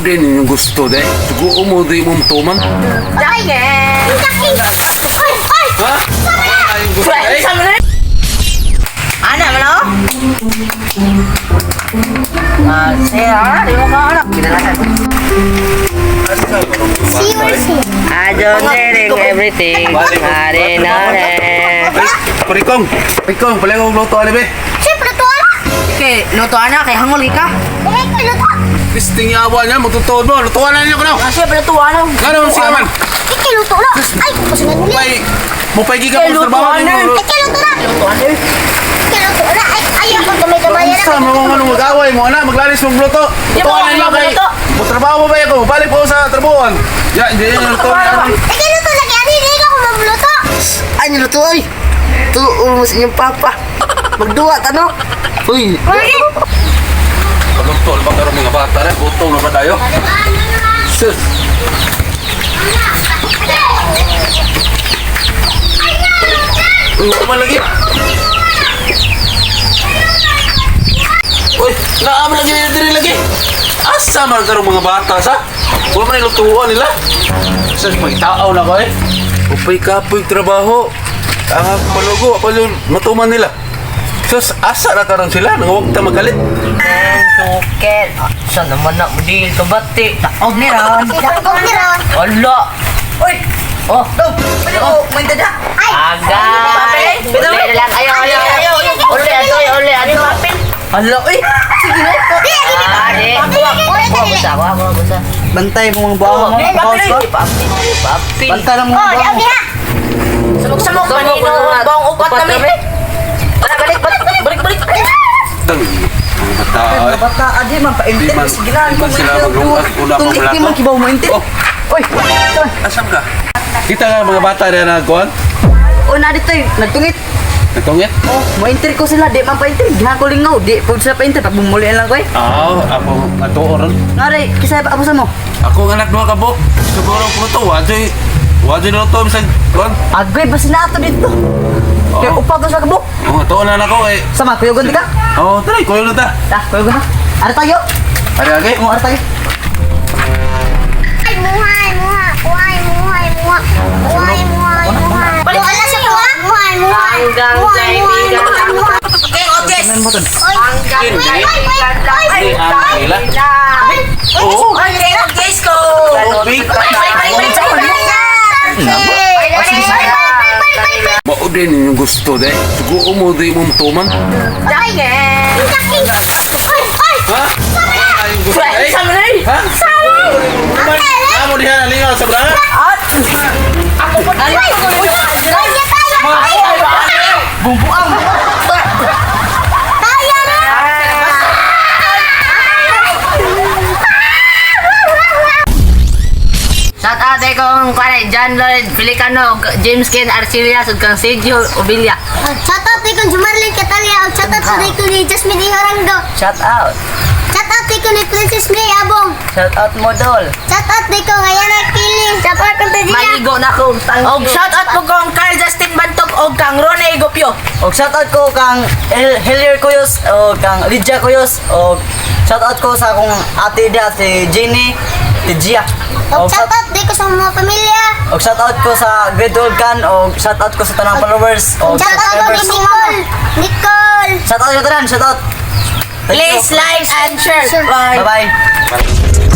din yung gusto de. Tugo mo di mo tuman. Jacket! Ha? Ano yung gusto de? Ano naman o? Siya, di mo ka ano? Kinalasan. I don't need everything. Parikong, paling kong luto ano be? Siyempre, luto ala. Okay, lutoan na, kay hangol ka. Luto. Pisting yawa niya, magtutuod mo. Lutuan na niyo ko na. Siyempre, lutoan na. Ano siya man? Luto na. Ay, kasi naguli. Mupay giga po sa trabaho niyo. Luto na. Lutoan na. Luto na. Ay, ayaw ko gamay-gamay na. Sa mga ano mag-away mo, anak, maglalis mong luto. Lutuan na niyo kay... Trabaho ba ako? Balik po sa trabuhan. Ya, hindi yung luto. Luto lagi. Ano hindi ka kung mamuluto? Ay, niluto ay. Tuon mo sa inyong papa. Magduwa, ano? Uy. Pagluto, ba karoon mga bata rin? Butong na ba tayo? Sus. Uy, wala lagi. Uy, naam lagi diri lagi. Asa man karoon mga bata sa? Wala man ilutuan nila. Sus, pagtaaw na ko eh. Upay kapoy trabaho. Ang palugo, ako yung matuman nila. Sus, asa na karoon sila? Nang huwag ta magalit. Suket. Sa naman na mo din kabati. Takog ni Ron. Dakog ni Ron. Wala. Uy. Oh. Pwede ko may dada. Aga. Uli na lang. Ayaw. Uli ato. Hala. Uy. Sige na. Adi. Busa. Bantay mo mga bawa mo. Papi. Bantay lang mo Oh, mga bawa diyan mo. diha. Samok manino. Bang upat kami. Balik. Mga bata ay. Bata, adi man pa-intin. Di man- Sige na, di man sila maglungkas. Una pa Tulik wala di man ko. kibaw mo intin. Oh. Oy, Asam ka? Kita nga mga bata rin na kuhan? o na dito nagtungit. Nagtungit? Oh, mo-intir ko sila, di man pa-intir. Diha ko lingaw, di pag sila pa-intir, pag bumulian lang ko eh. Ako matuoron. Ngari, kisaya pa abusan mo. Ako ang anak mga kabok. Siguro ko ito. Wadyo na ito. Misang kuhan. Agay, basi na ato dito. Kaya upa ko sa kabuk. Tuon na ako eh. Sama, kuyogon di ka? Try. Kuyo na ta. Dah, kuyogon na. Ada tayo. Ari agi. Mo ada tayo. Ay, muhay. Balik na siya ko. Muhay. Okay, okay. Ano mo to? Ay, Angela. Oo. Okay, go. Big. Mao din yung gusto de. Siguro mo di mo tuman. Jacket. Ha? Ano yung gusto de? Sama na eh. Ha? Amo diha na lingaw sa braha. Ako po. Bumbuang. Shout out ay kong kare John Lloyd Pelicano, James Ken Arcilia, sud kang Sergio Obilia. Shoutout kay kong Jumarlin Catalia. Shoutout kay ni Jasmine Iharangdo. Shout out. Shoutout kay kong ni Princess May Abong. Shout out Modol. Shoutout kay kong Ayana Kili. Shoutout kay Tadia. Maligo na ko. Og shout out po kong Carl Justin Bantog og kang Rone Igopyo. Og shoutout ko kang Helier Kuyos, o kang Lydia Kuyos, o shoutout ko sa akong ate dia, si Jenny, si Gia. Og shoutout di ko sa mga pamilya. Og shoutout ko sa Great Vulcan, o shoutout ko sa tanang followers, o Shoutout ko kay Nicole. Shoutout ko tanan, shoutout. Please like and share. Bye bye.